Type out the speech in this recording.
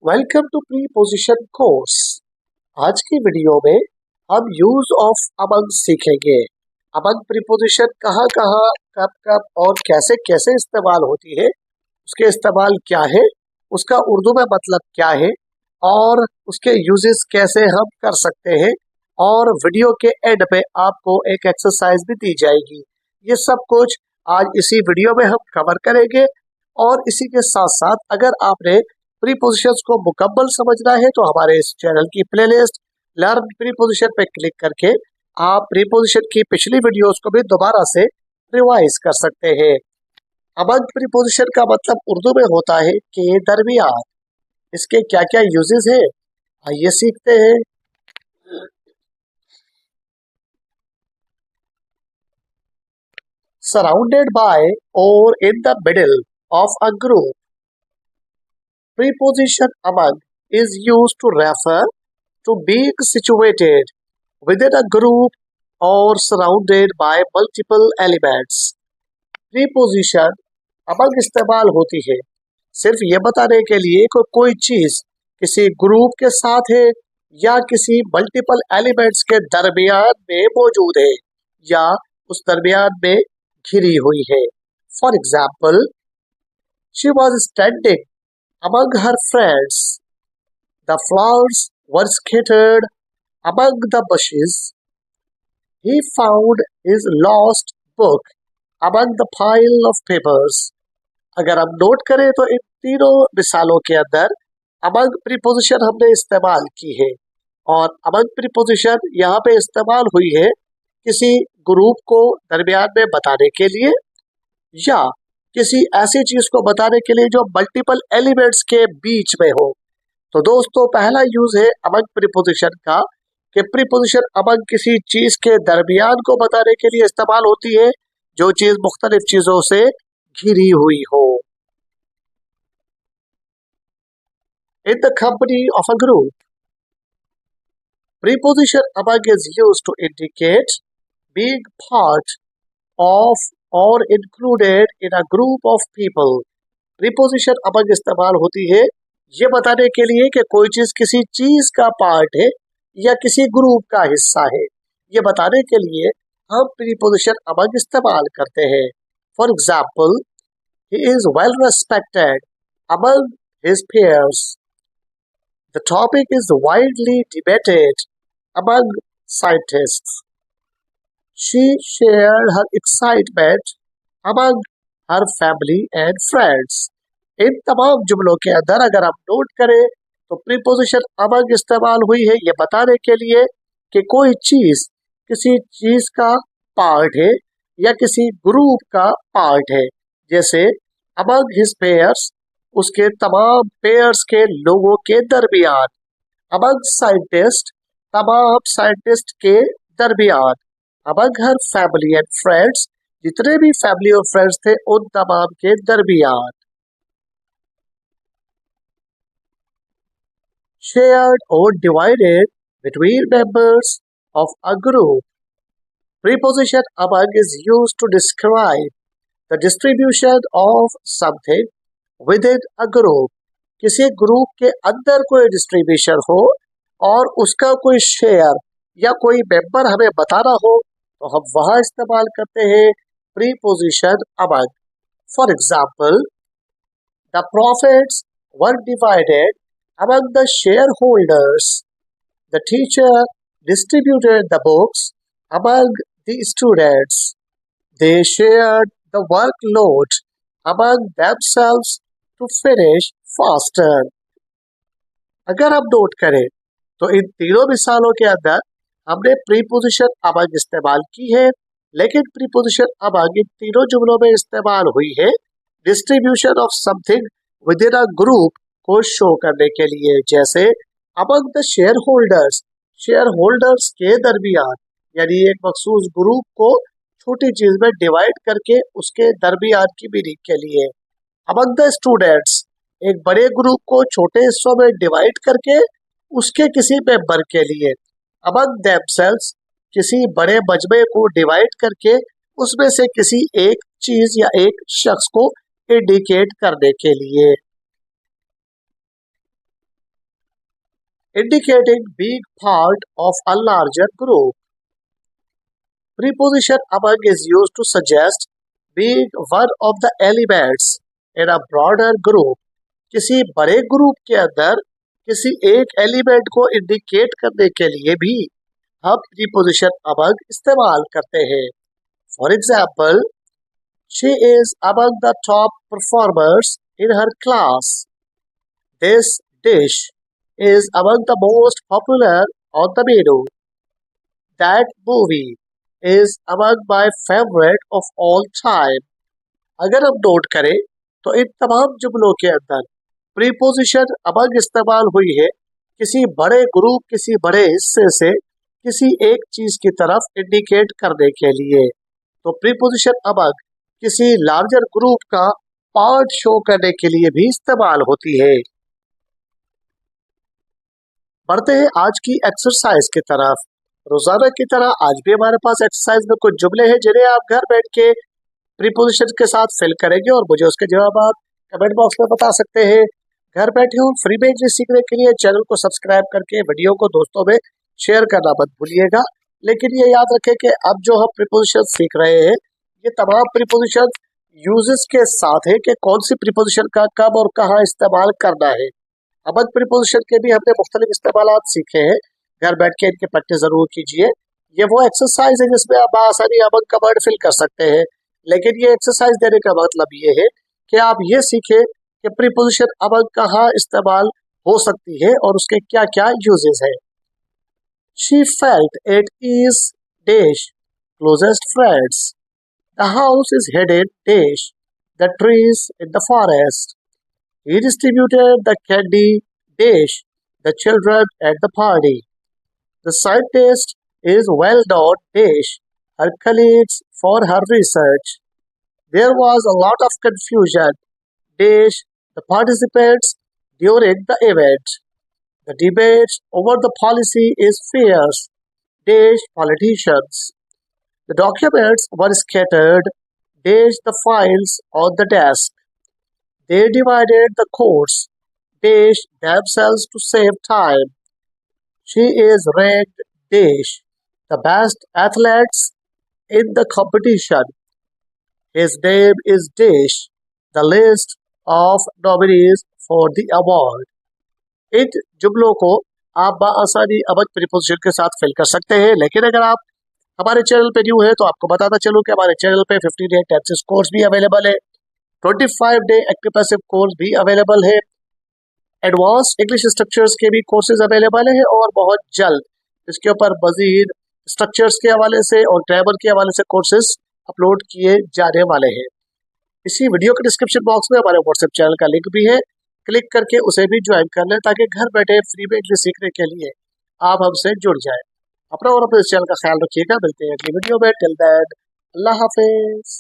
Welcome to preposition course. आज की video में हम यूज ऑफ अमंग सीखेंगे। अमंग प्रीपोजिशन कहाँ कहाँ, कब कब और कैसे कैसे इस्तेमाल होती है, उसके इस्तेमाल क्या है, उसका उर्दू में मतलब क्या है और उसके यूजेस कैसे हम कर सकते हैं। और वीडियो के एंड पे आपको एक एक्सरसाइज भी दी जाएगी। ये सब कुछ आज इसी वीडियो में हम कवर करेंगे। और इसी के साथ साथ अगर आपने प्रीपोजिशंस को मुकम्मल समझना है तो हमारे इस चैनल की प्लेलिस्ट लर्न प्रीपोजिशन पे क्लिक करके आप प्रीपोजिशन की पिछली वीडियोस को भी दोबारा से रिवाइज कर सकते हैं। अमंग प्रीपोजिशन का मतलब उर्दू में होता है के दरमियान। इसके क्या क्या यूजेस हैं, आइए सीखते हैं। सराउंडेड बाय और in the middle of a group. Preposition among is used to refer to being situated within a group or surrounded by multiple elements. Preposition among इस्तेमाल होती है सिर्फ ये बताने के लिए कि कोई चीज किसी ग्रुप के साथ है या किसी मल्टीपल एलिमेंट्स के दरमियान में मौजूद है या उस दरमियान में घिरी हुई है। For example, she was standing among her friends. The flowers were scattered among the bushes. He found his lost book among the pile of papers. अगर हम नोट करें तो इन तीनों मिसालों के अंदर among प्रीपोजिशन हमने इस्तेमाल की है और among प्रीपोजिशन यहाँ पे इस्तेमाल हुई है किसी ग्रुप को दरमियान में बताने के लिए या किसी ऐसी चीज को बताने के लिए जो मल्टीपल एलिमेंट्स के बीच में हो। तो दोस्तों, पहला यूज है अमंग प्रीपोजिशन का कि प्रीपोजिशन अमंग किसी चीज के दरमियान को बताने के लिए इस्तेमाल होती है जो चीज मुख्तलिफ चीजों से घिरी हुई हो। In the company of a group, preposition among is used to indicate being part of और included in a group of people. Preposition among इस्तेमाल होती है ये बताने के लिए कि कोई चीज किसी चीज का पार्ट है या किसी ग्रुप का हिस्सा है। ये बताने के लिए हम प्रीपोजिशन अमंग इस्तेमाल करते हैं। For example, he is well respected among his peers. The topic is widely debated among scientists. She shared her excitement among her family and friends. इन तमाम जुमलों के अंदर अगर हम नोट करें तो प्रीपोजिशन अमंग इस्तेमाल हुई है ये बताने के लिए कि कोई चीज किसी चीज का पार्ट है या किसी ग्रुप का पार्ट है। जैसे अमंग हिज पेयर्स, उसके तमाम पेयर्स के लोगों के दरमियान। अमंग साइंटिस्ट, तमाम साइंटिस्ट के दरमियान। Among her family and friends, जितने भी फैमिली और फ्रेंड्स थे उन तमाम के दरमियान। शेयर्ड और divided between members of a group. Preposition among is used to describe the distribution of something within a group. किसी ग्रुप के अंदर कोई डिस्ट्रीब्यूशन हो और उसका कोई शेयर या कोई मेंबर हमें बताना हो तो हम वहां इस्तेमाल करते हैं preposition among. For example, the profits were divided among the shareholders. The teacher distributed the books among the students. They shared the workload among themselves to finish faster. अगर हम नोट करें तो इन तीनों मिसालों के अंदर हमने प्रीपोजिशन अमंग इस्तेमाल की है, लेकिन प्रीपोजिशन अमंग इन तीनों जुमलों में इस्तेमाल हुई है distribution of something within a group को शो करने के लिए। जैसे among the share holders, share holders के दरमियान, यानी एक मखसूस ग्रुप को छोटी चीज में डिवाइड करके उसके दरमियान की मीनिंग के लिए। अमंग द स्टूडेंट्स, एक बड़े ग्रुप को छोटे हिस्सों में डिवाइड करके उसके किसी मेंबर के लिए। अमंग देमसेल्व्स, किसी बड़े मजमे को डिवाइड करके उसमें से किसी एक चीज या एक शख्स को इंडिकेट करने के लिए। indicating being part of a larger group. Preposition among is used to suggest being one of the elements in a broader group. किसी बड़े ग्रुप के अंदर किसी एक एलिमेंट को इंडिकेट करने के लिए भी हम प्रीपोजिशन among इस्तेमाल करते हैं. For example, she is among the top performers in her class. This dish is among the most popular on the menu. That movie is among my favorite of all time. अगर हम note करें तो इन तमाम जुमलों के अंदर preposition among इस्तेमाल हुई है किसी बड़े ग्रुप, किसी बड़े हिस्से से किसी एक चीज की तरफ इंडिकेट करने के लिए. तो प्रीपोजिशन among किसी लार्जर ग्रुप का पार्ट शो करने के लिए भी इस्तेमाल होती है. बढ़ते हैं आज की एक्सरसाइज की तरफ. रोजाना की तरह आज भी हमारे पास एक्सरसाइज में कुछ जुमले हैं जिन्हें आप घर बैठ के प्रीपोजिशन के साथ फिल करेंगे और मुझे उसके जवाब आप कमेंट बॉक्स में बता सकते हैं. घर बैठे हो फ्री में इंग्लिश सीखने के लिए चैनल को सब्सक्राइब करके वीडियो को दोस्तों में शेयर करना मत भूलिएगा. लेकिन ये याद रखें कि अब जो हम प्रीपोजिशन सीख रहे हैं ये तमाम प्रीपोजिशन यूजेस के साथ है कि कौन सी प्रीपोजिशन का कब और कहाँ इस्तेमाल करना है. among प्रीपोजिशन के भी हमने मुख्तलिफ इस्तेमालात सीखे हैं. घर बैठ के इनकी प्रैक्टिस जरूर कीजिए. ये वो एक्सरसाइज है जिसमें आप आसानी among का वर्ड फिल कर सकते हैं. लेकिन ये एक्सरसाइज देने का मतलब ये है कि आप ये सीखें कि प्रीपोजिशन among कहाँ इस्तेमाल हो सकती है और उसके क्या क्या यूजेस हैं. She felt at ease dash closest friends. The house is hidden dash the trees in the forest. He distributed the candy dash the children at the party. The scientist is well known dash her colleagues for her research. There was a lot of confusion dash the participants during the event. The debate over the policy is fierce dash politicians. The documents were scattered dash the files on the desk. They divided the course dash themselves to save time. She is ranked dash the best athletes in the competition. His name is dash the list of nominees for the award. इन जुमलों को आप बआसानी among preposition के साथ fill कर सकते हैं. लेकिन अगर आप हमारे चैनल पे न्यू है तो आपको बताता चलूं कि हमारे चैनल पे 15 डे इंटेंसिव कोर्स भी अवेलेबल है, 25 डे एक्टिव पैसिव कोर्स भी अवेलेबल है, एडवांस इंग्लिश स्ट्रक्चर्स के भी कोर्सेज अवेलेबल है और बहुत जल्द इसके ऊपर मजीद स्ट्रक्चर्स के हवाले से और ग्रामर के हवाले से कोर्सेज अपलोड किए जाने वाले हैं. इसी वीडियो के डिस्क्रिप्शन बॉक्स में हमारे व्हाट्सएप चैनल का लिंक भी है, क्लिक करके उसे भी ज्वाइन कर लें ताकि घर बैठे फ्री में इंग्लिश सीखने के लिए आप हमसे जुड़ जाएं. अपना और अपने चैनल का ख्याल रखिएगा. मिलते हैं अगली वीडियो में. टिल देन अल्लाह हाफिज.